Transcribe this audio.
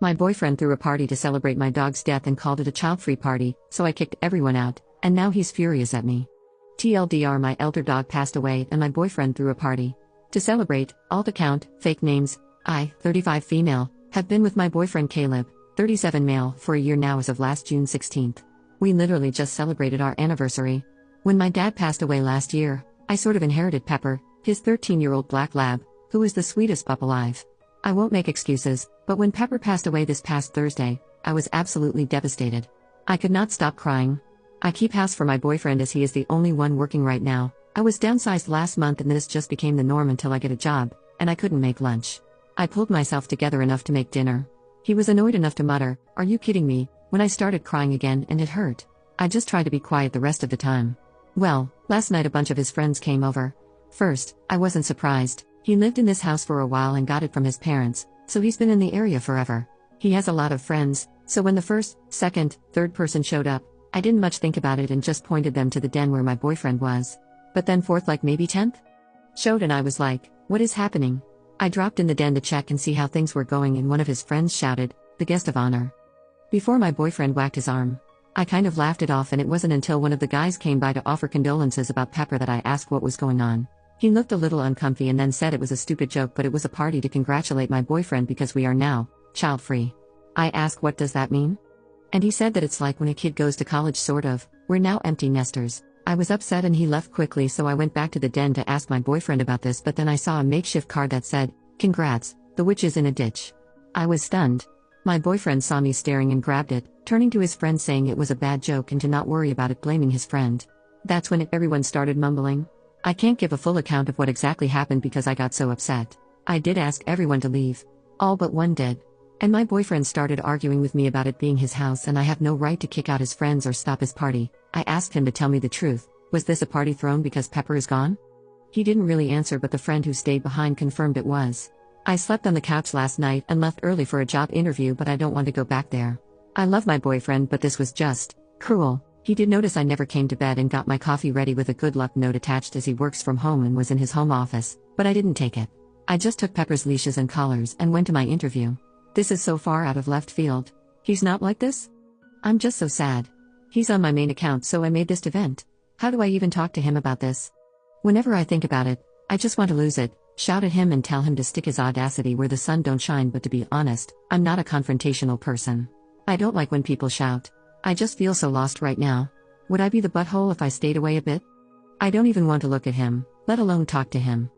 My boyfriend threw a party to celebrate my dog's death and called it a child-free party, so I kicked everyone out, and now he's furious at me. TLDR, my elder dog passed away and my boyfriend threw a party. To celebrate, alt account, fake names. I, 35 female, have been with my boyfriend Caleb, 37 male, for a year now as of last June 16th. We literally just celebrated our anniversary. When my dad passed away last year, I sort of inherited Pepper, his 13-year-old black lab, who is the sweetest pup alive. I won't make excuses, but when Pepper passed away this past Thursday, I was absolutely devastated. I could not stop crying. I keep house for my boyfriend as he is the only one working right now. I was downsized last month and this just became the norm until I get a job, and I couldn't make lunch. I pulled myself together enough to make dinner. He was annoyed enough to mutter, "Are you kidding me?" when I started crying again, and it hurt. I just tried to be quiet the rest of the time. Well, last night a bunch of his friends came over. First, I wasn't surprised. He lived in this house for a while and got it from his parents, so he's been in the area forever. He has a lot of friends, so when the first, second, third person showed up, I didn't much think about it and just pointed them to the den where my boyfriend was. But then fourth, like maybe 10th, showed and I was like, what is happening? I dropped in the den to check and see how things were going and one of his friends shouted, "The guest of honor." Before my boyfriend whacked his arm. I kind of laughed it off and it wasn't until one of the guys came by to offer condolences about Pepper that I asked what was going on. He looked a little uncomfy and then said it was a stupid joke but it was a party to congratulate my boyfriend because we are now child-free. I asked what does that mean? And he said that it's like when a kid goes to college sort of, we're now empty nesters. I was upset and he left quickly so I went back to the den to ask my boyfriend about this but then I saw a makeshift card that said, "Congrats, the witch is in a ditch." I was stunned. My boyfriend saw me staring and grabbed it, turning to his friend saying it was a bad joke and to not worry about it, blaming his friend. That's when everyone started mumbling. I can't give a full account of what exactly happened because I got so upset. I did ask everyone to leave. All but one did. And my boyfriend started arguing with me about it being his house and I have no right to kick out his friends or stop his party. I asked him to tell me the truth. Was this a party thrown because Pepper is gone? He didn't really answer but the friend who stayed behind confirmed it was. I slept on the couch last night and left early for a job interview but I don't want to go back there. I love my boyfriend but this was just cruel. He did notice I never came to bed and got my coffee ready with a good luck note attached as he works from home and was in his home office, but I didn't take it. I just took Pepper's leashes and collars and went to my interview. This is so far out of left field. He's not like this? I'm just so sad. He's on my main account so I made this event. How do I even talk to him about this? Whenever I think about it, I just want to lose it, shout at him and tell him to stick his audacity where the sun don't shine but to be honest, I'm not a confrontational person. I don't like when people shout. I just feel so lost right now. Would I be the butthole if I stayed away a bit? I don't even want to look at him, let alone talk to him.